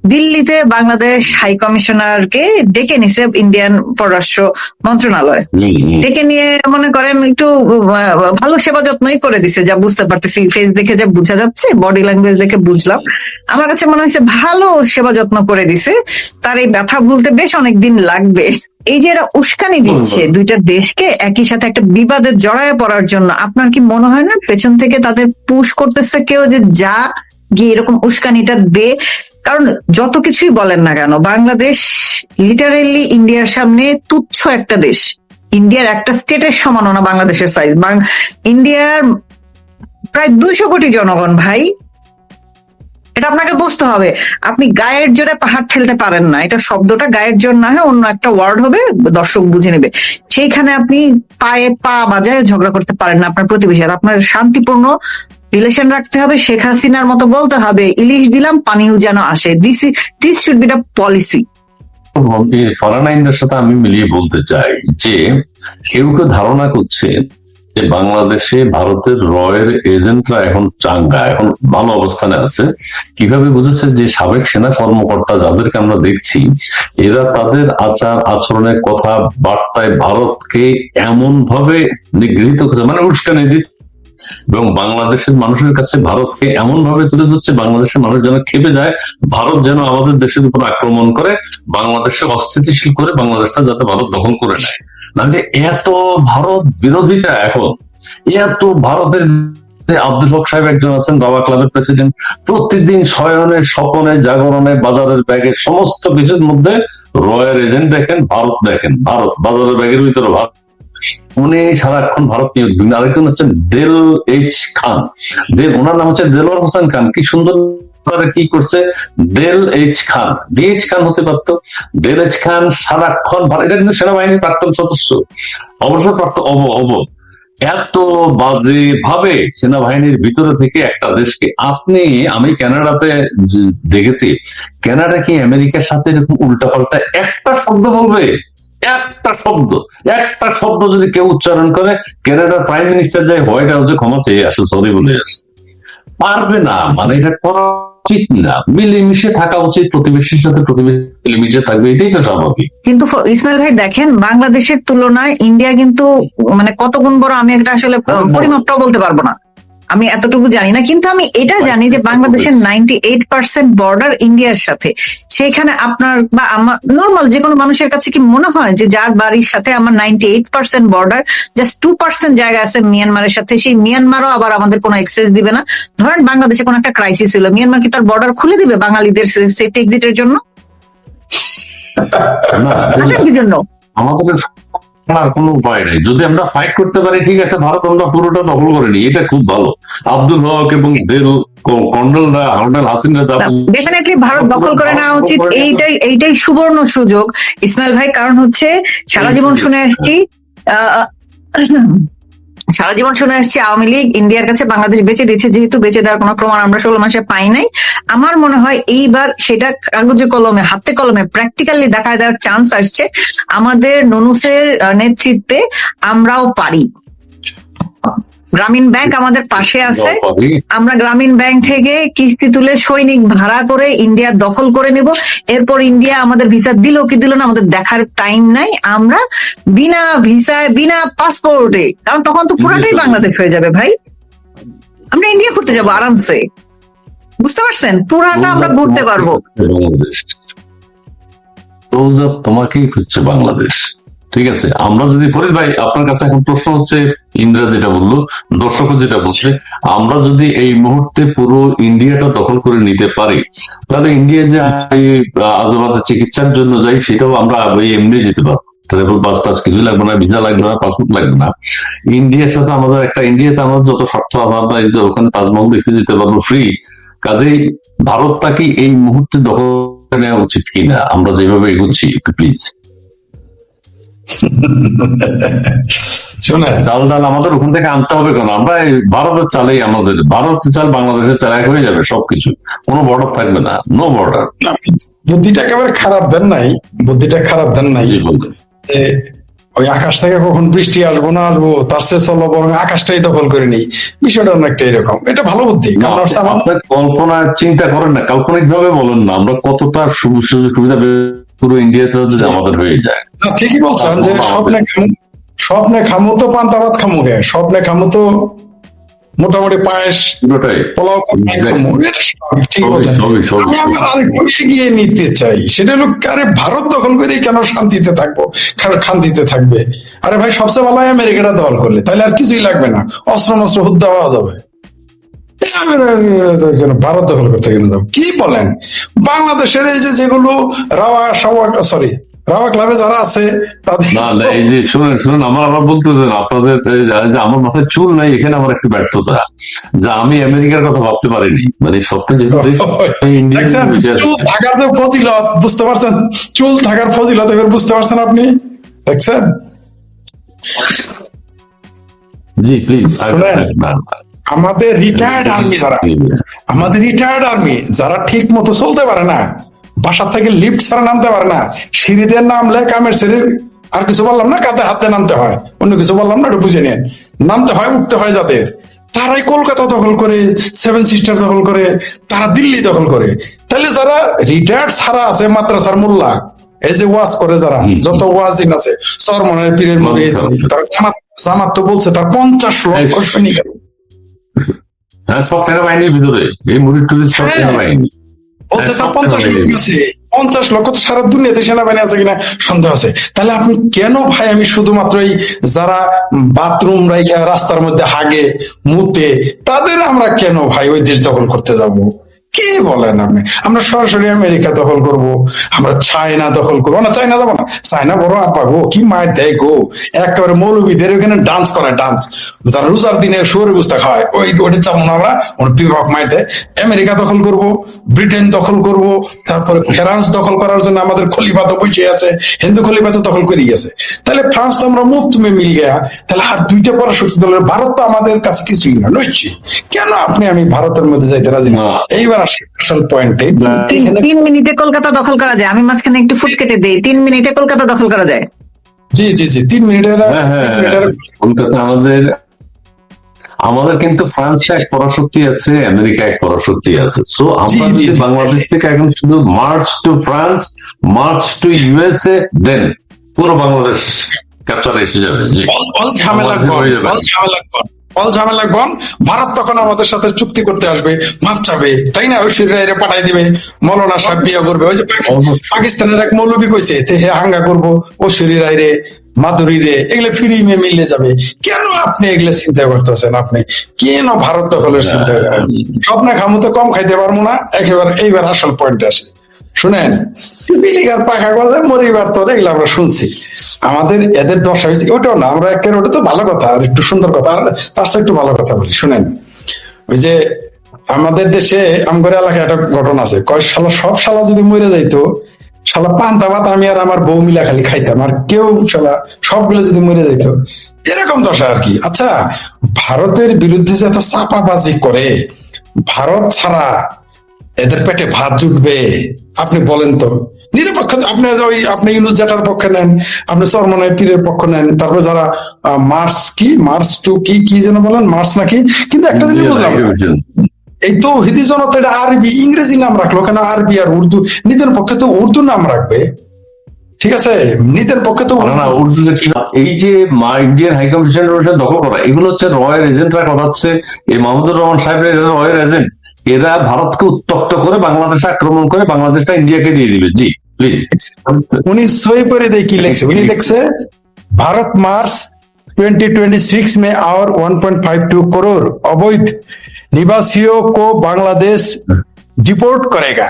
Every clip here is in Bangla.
দিল্লিতে বাংলাদেশ হাই কমিশনারকে ডেকে নিছে ইন্ডিয়ান পররাষ্ট্র মন্ত্রণালয়। ডেকে নিয়ে মনে করেন একটু ভালো সেবা যত্নই করে দিছে, যা বুঝতে পারতেছি, ফেস দেখে যা বোঝা যাচ্ছে, বডি ল্যাঙ্গুয়েজ দেখে বুঝলাম। আমার কাছে মনে হয়েছে ভালো সেবা যত্ন করে দিছে, তার এই ব্যথা ভুলতে বেশ অনেকদিন লাগবে। এই যে এরা উস্কানি দিচ্ছে দুইটা দেশকে একই সাথে একটা বিবাদে জড়ায় পড়ার জন্য, আপনার কি মনে হয় না পেছন থেকে তাদের পুশ করতেছে কেউ যে যা গিয়ে এরকম উস্কানিটা দে? কারণ যত কিছুই বলেন না কেন, বাংলাদেশ লিটারেলি ইন্ডিয়ার সামনে তুচ্ছ একটা দেশ। ইন্ডিয়ার একটা স্টেটের সমানও না বাংলাদেশের সাইজ। ইন্ডিয়ার প্রায় 200 কোটি জনগণ ভাই, এটা আপনাকে বুঝতে হবে। আপনি গায়ের জোরে পাহাড় ঠেলতে পারেন না, এটা শব্দটা গায়ের জোর না হয় অন্য একটা ওয়ার্ড হবে, দর্শক বুঝে নেবে। সেইখানে আপনি পায়ে পা বাজায় ঝগড়া করতে পারেন না আপনার প্রতিবেশী। আপনার শান্তিপূর্ণ রিলেশন রাখতে হবে, শেখ হাসিনার মতো বলতে হবে ইলিশ দিলাম পানিও যেন আসে। This should be the policy. Foreign আইনদের সাথে আমি মিলিয়ে বলতে চাই যে কেউ কেউ ধারণা করছে যে বাংলাদেশে ভারতের রয়ের এজেন্টরা এখন চাঙ্গা, এখন ভালো অবস্থানে আছে। কিভাবে বুঝেছে? যে সাবেক সেনা কর্মকর্তা যাদেরকে আমরা দেখছি, এরা তাদের আচার আচরণের কথা বার্তায় ভারতকে এমন ভাবে নিগৃহীত করছে, মানে উস্কানি দিচ্ছে, এবং বাংলাদেশের মানুষের কাছে ভারতকে এমন ভাবে তুলে ধরছে, বাংলাদেশের মানুষ যেন খেপে যায়, ভারত যেন আমাদের দেশের উপর আক্রমণ করে, বাংলাদেশে অস্থিতিশীল করে বাংলাদেশটা যাতে ভারত দখল করে নেয়। নাহলে এত ভারত বিরোধিতা এখন, এত ভারতের আব্দুল হক সাহেব একজন আছেন, বাবা ক্লাবের প্রেসিডেন্ট, প্রতিদিন শয়নে স্বপনে জাগরণে বাজারের ব্যাগে সমস্ত কিছুর মধ্যে রয়ের এজেন্ট দেখেন, ভারত দেখেন, ভারত বাজারের ব্যাগের ভিতরে ভারত। উনি সারাক্ষণ ভারত নিয়ে। আরেকজন হচ্ছেন দেল এইচ খান, ওনার নাম হচ্ছে দেলোয়ার হোসেন খান। কি সুন্দর কি করছে দেল এইচ খান, ডিএইচ খান হতে পারত। দেল এইচ খান সারাক্ষণ, এটা কিন্তু সেনাবাহিনীর প্রাক্তন সদস্য, অবসরপ্রাপ্ত এত বাজে ভাবে সেনাবাহিনীর ভিতরে থেকে একটা দেশকে আমি কানাডাতে দেখেছি, কানাডা কি আমেরিকার সাথে এরকম উল্টাপাল্টা একটা শব্দ বলবে? একটা শব্দ যদি কেউ উচ্চারণ করে, কানাডার প্রাইম মিনিস্টার যায় হোয়াইট হাউসে ক্ষমা চেয়ে আসে, সরি বলে আসে, পারবে না। মানে এটা করা উচিত না। মিলেমিশে থাকা উচিত, প্রতিবেশীর সাথে প্রতিবেশী মিলেমিশে থাকবে, এটাই তো স্বাভাবিক। কিন্তু ইসমাইল ভাই দেখেন, বাংলাদেশের তুলনায় ইন্ডিয়া কিন্তু মানে কত গুণ বড়, আমি একটা আসলে পরিমাপটাও বলতে পারবো না, আমি এতটুকু জানি না। কিন্তু আমি এটা জানি যে বাংলাদেশের 98% বর্ডার ইন্ডিয়ার সাথে। সেইখানে আপনার বা আমার নর্মাল যে কোনো মানুষের কাছে কি মনে হয় যে যার বাড়ির সাথে আমার 98% বর্ডার, জাস্ট 2% জায়গা আছে মিয়ানমারের সাথে, সেই মিয়ানমারও আবার আমাদের কোনো এক্সেস দিবে না? ধরেন বাংলাদেশে কোনো একটা ক্রাইসিস হলো, মিয়ানমার কি তার বর্ডার খুলে দিবে বাঙালিদের সেফটি এক্সিটের জন্য? কি জন্য? আমাদের আর কোনো উপায় নেই। যদি আমরা ফাইট করতে পারি, ঠিক আছে, ভারত আমরা পুরোটা দখল করে নিই, এটা খুব ভালো। আব্দুল হক এবং কর্নেল হাসিনা ডেফিনেটলি ভারত দখল করে নেওয়া উচিত। এইটাই সুবর্ণ সুযোগ ইসমাইল ভাই। কারণ হচ্ছে সারা জীবন শুনে আসছি আওয়ামী লীগ ইন্ডিয়ার কাছে বাংলাদেশ বেচে দিচ্ছে, যেহেতু বেচে দেওয়ার কোনো প্রমাণ আমরা 16 মাসে পাই নাই। আমার মনে হয় এইবার সেটা কাগজে কলমে, হাতে কলমে, প্র্যাকটিক্যালি দেখায় দেওয়ার চান্স আসছে। আমাদের নুনুসের নেতৃত্বে আমরাও পারি। গ্রামীণ ব্যাংক আমাদের পাশে আছে, আমরা গ্রামীণ ব্যাংক থেকে কিস্তি তুলে সৈনিক ভাড়া করে ইন্ডিয়া দখল করে নেব। এরপর ইন্ডিয়া আমাদের ভিসা দিল কি দিল না আমাদের দেখার টাইম নাই। আমরা বিনা ভিসায়, বিনা পাসপোর্টে, কারণ তখন তো পুরাটাই বাংলাদেশ হয়ে যাবে ভাই, আমরা ইন্ডিয়া ঘুরতে যাবো আরামসে, বুঝতে পারছেন? পুরাটা আমরা ঘুরতে পারবো। তোমাকেই খুঁজছে বাংলাদেশ, ঠিক আছে? আমরা যদি ফরিদ ভাই, আপনার কাছে এখন প্রশ্ন হচ্ছে, ইন্ডিয়া যেটা বললো, দর্শকও যেটা বলছে, আমরা যদি এই মুহূর্তে পুরো ইন্ডিয়াটা দখল করে নিতে পারি, তাহলে ইন্ডিয়া যে আজবাদে চিকিৎসার জন্য যাই, সেটাও আমরা এমনি যেতে পারবো। ট্রাভেল পাস টাস কিছু লাগবে না, ভিসা লাগবে না, পাসপোর্ট লাগবে না। ইন্ডিয়ার সাথে আমাদের ইন্ডিয়াতে আমাদের যত স্বার্থ আমরা ওখানে তাজমহল দেখতে যেতে পারবো ফ্রি। কাজেই ভারতটা কি এই মুহূর্তে দখল নেওয়া উচিত কিনা, আমরা যেভাবে এগোচ্ছি, একটু প্লিজ। শোনেন, চাল ডাল আমাদের ওখান থেকে আনতে হবে কেন? আমরা ভারতের চালেই, আমাদের ভারতের চাল বাংলাদেশের চাল এক হয়ে যাবে, সবকিছু, কোনো বর্ডার থাকবে না, নো বর্ডার। বুদ্ধিটা একেবারে খারাপ দেন নাই, বুদ্ধিটা খারাপ দেন নাই। যে ওই আকাশ থেকে কখন বৃষ্টি আসবো না আসবো, তার চেয়ে চলো বরং আকাশটাই দখল করে নেই, বিষয়টা অনেকটা এরকম। এটা ভালো বুদ্ধি, কারণ হচ্ছে আপনার কল্পনা চিন্তা করেন না, কাল্পনিক ভাবে বলেন না, আমরা কতটা সুযোগ সুবিধা পুরো ইন্ডিয়াতে যদি আমাদের হয়ে যায়। না, ঠিকই বলছেন যে স্বপ্নে খামু তো পান্তা ভাত খামু গে, স্বপ্নে খামু তো মোটামুটি পায়েস পোলাও খামু, এটা স্বাভাবিক, ঠিক বলছেন। আমি আমার আরেকটু এগিয়ে নিতে চাই, সেটা হলো আরে ভারত দখল করে কেন শান্তিতে থাকবো, শান্তিতে থাকবে? আরে ভাই, সবচেয়ে ভালো হয় আমেরিকাটা দখল করলে, তাহলে আর কিছুই লাগবে না, অস্ত্র মস্ত্র হুদ্দা পাওয়া যাবে। ভারত দখল করতে কেন যাবো? কি বলেন? বাংলাদেশের এই যে যেগুলো রাওয়া ক্লাবে যারা আছে তাদের না, এই যে শুনুন আমার আবার বলতে দেন, আপনাদের যে আমার মাথায় চুল নাই, এখানে আমার একটু ব্যর্থতা, যা আমি আমেরিকার কথা ভাবতে পারিনি, মানে স্বপ্নে যেহেতু দেখছেন চুল থাকার যে ফজিলত, বুঝতে পারছেন? চুল থাকার ফজিলত এবার বুঝতে পারছেন আপনি, দেখছেন? জি প্লিজ। আমাদের রিটায়ার্ড আর্মি যারা ঠিক মতো চলতে পারে না, বাসার থেকে লিফট ছাড়া নামতে পারে না, সিঁড়িতে নামলে কামের শরীর, আর কিছু বললাম না, কাঁধে হাতে নামতে হয়, অন্য কিছু বললাম না, একটু বুঝে নেন, নামতে হয় উঠতে হয় যাদের, তারাই কলকাতা দখল করে, সেভেন সিস্টার দখল করে, তারা দিল্লি দখল করে। তাহলে যারা রিটায়ার্ড ছাড়া আছে, মাদ্রাসার মোল্লা, এই যে ওয়াজ করে যারা, যত ওয়াজিন আছে, চরমনের পীরের মুরিদ, তারা জামাত তো বলছে তার 50 লক্ষ সৈনিক আছে। হ্যাঁ, সব সেনাবাহিনীর ভিতরে এই মুরিদ টুরিদ সব সেনাবাহিনী বলছে তার 50 লক্ষ আছে। 50 লক্ষ তো সারা দুনিয়াতে সেনাবাহিনী আছে কিনা সন্দেহ আছে। তাহলে আপনি কেন ভাই, আমি শুধুমাত্র এই যারা বাথরুম রাইখা রাস্তার মধ্যে হাগে মুতে, তাদের আমরা কেন ভাই ওই দেশ দখল করতে যাব? কি বলেন আপনি? আমরা সরাসরি আমেরিকা দখল করব, আমরা চায়না দখল করবো না? চায়না যাবো না? চায়না বড় আপা গো, কি মায়ের দেয় গো, একেবারে মৌলবীদের ওখানে ডান্স করে, ডান্স, যারা রোজার দিনে শুয়োরের গোশত খায়, ওইটা চাবো না আমরা, বিভাগ মায়ের দেয়। আমেরিকা দখল করব, ব্রিটেন দখল করব, তারপরে ফ্রান্স দখল করার জন্য আমাদের খলিফাতো বসে আছে, হিন্দু খলিফাতো দখল করে গেছে। তাহলে ফ্রান্স তো আমরা মুখ তুমি মিল গেয়া, তাহলে আর দুইটা পরাশক্তি দলের, ভারত তো আমাদের কাছে কিছুই না, নইছি কেন আপনি আমি ভারতের মধ্যে যাইতে রাজি না? এইবার আসল পয়েন্টে, 3 মিনিটে কলকাতা দখল করা যায়। আমি মাঝখানে একটু ফুট কেটে দিই, 3 মিনিটে কলকাতা দখল করা যায়। জি 3 মিনিটের কলকাতা আমাদের কিন্তু ফ্রান্সে এক পরাশক্তি আছে, আমেরিকা এক পরাশক্তি আছে। সো আমরা যদি বাংলাদেশ থেকে এখন শুধু march to France, march to USA, then পুরো বাংলাদেশ ক্যাপচার এসে যাবে। ঝামেলা গন। ভারত তখন আমাদের সাথে চুক্তি করতে আসবে, মাপ চাবে, তাই না? ওই শরীরে পাঠাই দিবে, মৌলানা সাহেব বিয়া করবে। ওই যে পাকিস্তানের এক মৌলবী কইছে তে হে হাঙ্গা করবো, ও শরীর আইরে মাধুরী রে, এগুলো ফ্রি মিলে যাবে। কেন আপনি এগুলো চিন্তা করতেছেন? আপনি কেন ভারত দখলের চিন্তা করেন? স্বপ্নে খামু তো কম খাইতে পারবো না। একেবারে এইবার আসল পয়েন্টে আসে, শুনেন। বিলিগার পাখা গজে মরিবার তোর, এগুলো আমরা শুনছি। আমাদের এদের দশা হয়েছে ওটাও না, আমরা একের ওটা তো ভালো কথা, আর একটু সুন্দর কথা, আর তার সাথে একটু ভালো কথা বলি, শুনেন। ওই যে আমাদের দেশে আমগরে এলাকায় একটা ঘটনা আছে, কয় শালা সব শালা যদি মরে যাইতো, শালা পান্তা ভাত আমি আর আমার বউ মিলা খালি খাইতাম, আর কেউ শালা সবগুলো যদি মরে যাইতো, এরকম দশা আর কি। আচ্ছা, ভারতের বিরুদ্ধে যে এত চাপাবাজি করে, ভারত ছাড়া এদের পেটে ভাত জুটবে? আপনি বলেন তো। নিরপেক্ষ আপনি আপনি ইউনুস জাটার পক্ষে নেন, আপনি চরমনাই পীরের পক্ষ নেন, তারপরে যারা মার্চ টু কি যেন বলেন, মার্চ নাকি, কিন্তু একটা জিনিস বুঝলাম, এই তো হিদি জনতা এটা আরবি ইংরেজি নাম রাখলো কেন? আরবি আর উর্দু, নিজের পক্ষে তো উর্দু নাম রাখবে, ঠিক আছে? নিজের পক্ষে তো উর্দু। এই যে ইন্ডিয়ান হাই কমিশনের দখল করা, এগুলো হচ্ছে রয়ের এজেন্টরা করাচ্ছে। এই মাহমুদুর রহমান সাহেবের রয়ের এজেন্ট, এরা ভারতকে উত্তক্ত করে বাংলাদেশে আক্রমণ করে বাংলাদেশটা ইন্ডিয়াকে দিয়ে দিবে। জি প্লিজ। উনি সই করে দেয়, কি লেখছে? উনি লেখছে भारत मार्च 2026 में और 1.52 करोड़ अवैध निवासियों को बांग्लादेश डिपोर्ट करेगा।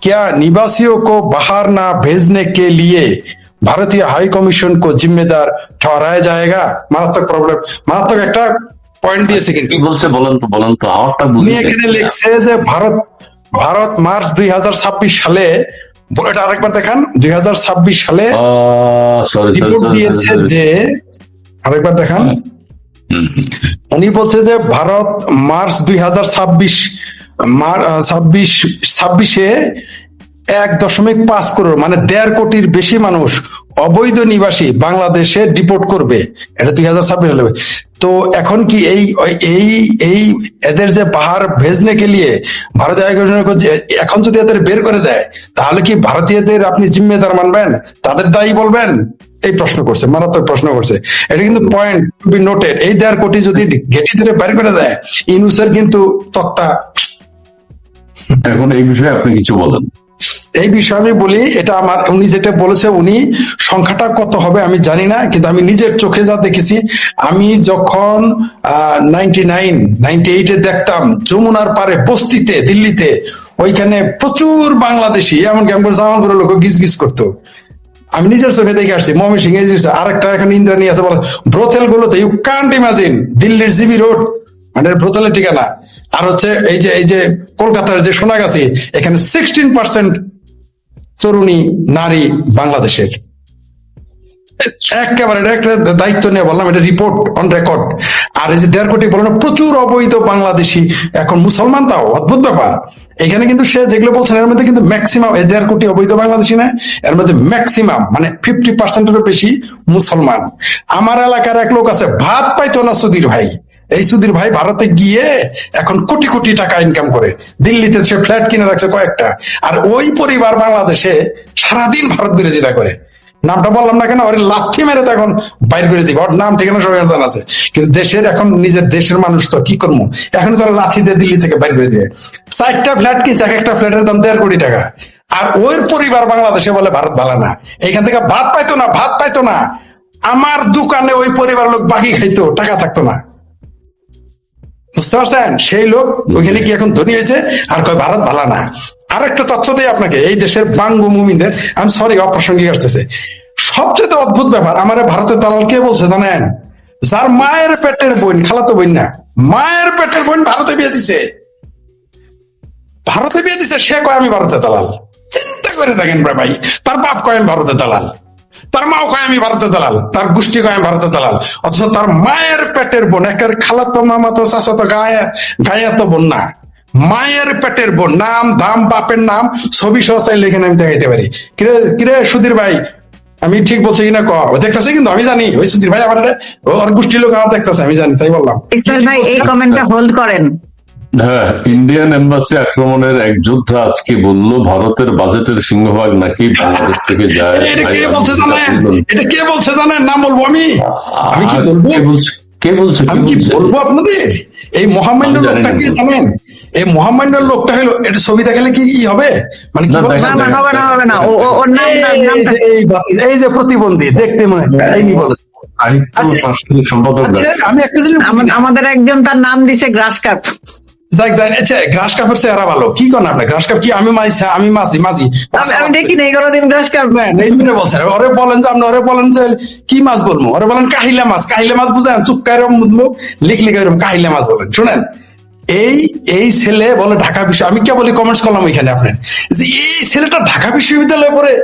क्या निवासियों को बाहर ना भेजने के लिए भारतीय हाई कमीशन को जिम्मेदार ठहराया जाएगा? मारात्मक प्रॉब्लम, मारात्मक एक पॉइंट दिए কি বলছে বলেন তো আমারটা বুঝি। এখানে লিখছে যে ভারত মার্চ 2026 সালে, এটা আরেকবার দেখান, 2026 সালে রিপোর্ট দিয়েছে যে, আরেকবার দেখান, উনি বলছে যে ভারত মার্চ 2026 ছাব্বিশে 1.5 করোড় মানে 1.5 কোটির বেশি মানুষ অবৈধ নিবাসী বাংলাদেশে ডিপোর্ট করবে, এটা 2026 হলে। তো এখন কি এই এই এই এদের যে পাহাড় ভেজনে কে লিয়ে ভারতীয় এখন যদি এদের বের করে দেয়, তাহলে কি ভারতীয়দের আপনি জিম্মেদার মানবেন, তাদের দায়ী বলবেন? এই প্রশ্ন করছে, মারাত্মক প্রশ্ন করছে। এটা কিন্তু পয়েন্ট টু বি নোটেড। এই 1.5 কোটি যদি ঘেটি ধরে বের করে দেয়, ইউনূসের কিন্তু তক্তা। এখন এই বিষয়ে আপনি কিছু বলেন। এই বিষয়ে আমি বলি, এটা আমার, উনি যেটা বলেছে, উনি সংখ্যাটা কত হবে আমি জানি না, কিন্তু আমি নিজের চোখে যা দেখেছি, আমি যখন 98-এ দেখতাম যমুনার পারে বস্তিতে দিল্লিতে, ওইখানে প্রচুর বাংলাদেশি, এমনকি আমার জামালপুরের লোক গিজ গিজ করতো। আমি নিজের চোখে দেখে আসছি। ময়মনসিংহে আরেকটা এখন ইন্দ্রাণী আছে বলে, ব্রোথেল গুলোতে ইউ কান্ট ইমাজিন, দিল্লির জিবি রোড মানে ব্রোথেলের ঠিকানা। আর হচ্ছে এই যে কলকাতার যে সোনাগাছি, এখানে 16% তরুণী নারী বাংলাদেশের। একেবারে একটা দায়িত্ব নিয়ে বললাম, এটা রিপোর্ট অন রেকর্ড। আর এই যে 1.5 কোটি বললো, প্রচুর অবৈধ বাংলাদেশি, এখন মুসলমান, তাও অদ্ভুত ব্যাপার। এখানে কিন্তু সে যেগুলো বলছেন এর মধ্যে কিন্তু ম্যাক্সিমাম, এই 1.5 কোটি অবৈধ বাংলাদেশি না, এর মধ্যে ম্যাক্সিমাম মানে 50%-এরও বেশি মুসলমান। আমার এলাকার এক লোক আছে, ভাত পাইতো না সুধীর ভাই। এই সুধীর ভাই ভারতে গিয়ে এখন কোটি কোটি টাকা ইনকাম করে, দিল্লিতে সে ফ্ল্যাট কিনে রাখছে কয়েকটা। আর ওই পরিবার বাংলাদেশে সারাদিন ভারত বিরোধিতা করে। নামটা বললাম না কেন, ওর লাথি মেরে তো এখন বাইর করে দিবে, ওর নাম ঠিকানা সবাই জানা আছে। কিন্তু দেশের, এখন নিজের দেশের মানুষ তো কি করবো, এখন তো লাথি দিয়ে দিল্লি থেকে বাইর করে দিবে। 4টা ফ্ল্যাট কিনছে, একটা ফ্ল্যাটের দাম 1.5 কোটি টাকা। আর ওর পরিবার বাংলাদেশে বলে ভারত ভালো না, এখান থেকে ভাত পাইতো না। আমার দোকানে ওই পরিবার লোক বাকি খাইতো, টাকা থাকতো না। বুঝতে পারছেন? সেই লোক ওইখানে কি এখন ধনী হয়েছে, আর কয় ভারত ভালো না। আর একটা তথ্য দিই আপনাকে, এই দেশের বাঙ্গু মুমিনদের, আমি সরি অপ্রাসঙ্গিক আসতেছে, সবচেয়ে অদ্ভুত ব্যাপার, আমার ভারতের দালাল কে বলছে জানেন? যার মায়ের পেটের বোন, খালাতো বোন না, মায়ের পেটের বোন ভারতে বিয়ে দিছে, সে কয় আমি ভারতের দালাল। চিন্তা করে দেখেন ভাই, তার বাপ কয় আমি ভারতের দালাল, তার মাও কয় আমি ভারতের দালাল, তার গোষ্ঠী কয় আমি ভারতের দালাল, অথচ তার মায়ের পেটের বোন, একের খালাতো মামাতো চাচাতো গায়াতো বোন না, মায়ের পেটের বোন, নাম দাম বাপের নাম ছবি সহ চাইলে এখানে আমি দেখাইতে পারি। কিরে সুধীর ভাই, আমি ঠিক বলছি কিনা ক, দেখতেছে কিন্তু আমি জানি, ওই সুধীর ভাই আমার ওর গোষ্ঠীর লোক আমার দেখতেছে, আমি জানি, তাই বললাম। ভাই এই কমেন্টটা হোল্ড করেন। হ্যাঁ, ইন্ডিয়ান এম্বাসি আক্রমণের এক যোদ্ধা আজকে বলল ভারতের বাজেটের সিংহভাগ নাকি বাংলাদেশ থেকে যায়। এটা কে বলছে জানেন? নাম বলবো আমি কি বলবো? আমি কি বলবো আপনাদের? এই মহামান্য লোকটা কি জানেন? এই মহামান্য লোকটা হলো, এটা ছবি দেখালে কি হবে, মানে কি হবে না, ওর নাম এই যে প্রতিবন্ধী দেখতে মনে বলেছে। আমি একটা জিনিস, আমাদের একজন তার নাম দিছে গ্রাস কাপ। আচ্ছা, গ্রাস কাপের চেহারা ভালো, কি করেন আপনার? গ্রাস কাপ কি? আমি মাঝি আমি দেখি না কোনোদিন গ্রাস কাপ। এই জন্য বলছেন, ওরে বলেন যে আপনি, ওরে বলেন যে কি মাছ বলবো, ওরে বলেন কাহিলা মাছ বুঝেন, চুপকার মুখ লিখলে কাহিলা মাছ বলেন। শুনেন, এই ছেলে বলে ঢাকা বিশ্ব, আমি কে বলি কমেন্টস করলাম ওইখানে আপনার, যে এই ছেলেটা ঢাকা বিশ্ববিদ্যালয়ে পড়ে,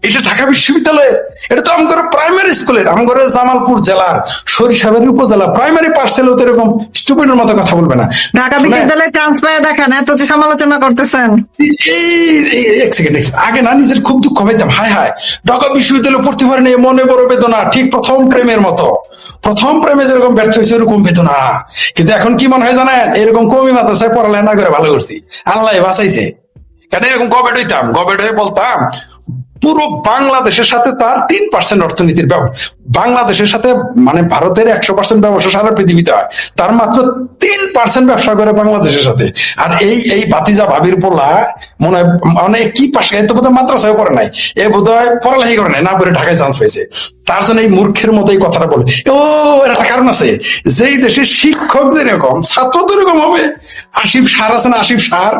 এটা ঢাকা বিশ্ববিদ্যালয়ে, এটা তো আমার প্রাইমারি স্কুলের, আমার জামালপুর জেলার সরিষাবাড়ি উপজেলা প্রাইমারি পাস ছিল, তো এরকম স্টুপিডের মতো কথা বলবে না। ঢাকা বিশ্ববিদ্যালয়ে চান্স পেয়ে দেখেন, এত যে সমালোচনা করতেছেন। এক সেকেন্ড, আগে না নিজের খুব দুঃখ পাইতাম, হায় ঢাকা বিশ্ববিদ্যালয়ে পড়তে পারে না, মনে বড় বেদনা, ঠিক প্রথম প্রেমের মতো, প্রথম প্রেমে যেরকম ব্যর্থ হয়েছে এরকম বেদনা। কিন্তু এখন কি মনে হয় জানেন, এরকম কমি মাদ্রাসায় পড়ালেখা না করে ভালো করছি, আল্লাহ বাঁচাইছে। কেন এরকম গবেট হয়ে বলতাম, পুরো বাংলাদেশের সাথে তার 3% অর্থনীতির বাংলাদেশের সাথে, মানে ভারতের 100% ব্যবসা সারা পৃথিবীতে হয়, তার মাত্র 3% ব্যবসা করে বাংলাদেশের সাথে। আর এই ভাতিজা ভাবির পোলা মনে হয় অনেক কি পাশে, এত বোধহয় মাদ্রাসায় পড়ে নাই, এ বোধহয় পড়ালেখা করে নাই, না পড়ে ঢাকায় চান্স পেয়েছে। তার জন্য এই মূর্খের মতো এই কথাটা বলে। এর একটা কারণ আছে, যেই দেশের শিক্ষক যেরকম ছাত্র তো এরকম হবে। আসিফ সার আছে না, আসিফ সার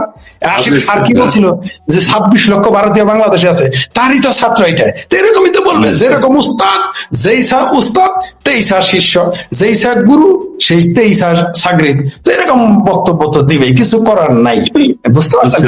কি বলছিল, যে 26 লক্ষ ভারতীয় বাংলাদেশে আছে, তারই তো ছাত্র এটা, এরকমই তো বলবে। যেরকম উস্তাদ, যেই সা উস্তাদ তেই সা শিষ্য, যেই সা গুরু সেই তেই সা সাগরিদ, তো এরকম বক্তব্য তো দিবেই, কিছু করার নাই। বুঝতে পারছেন?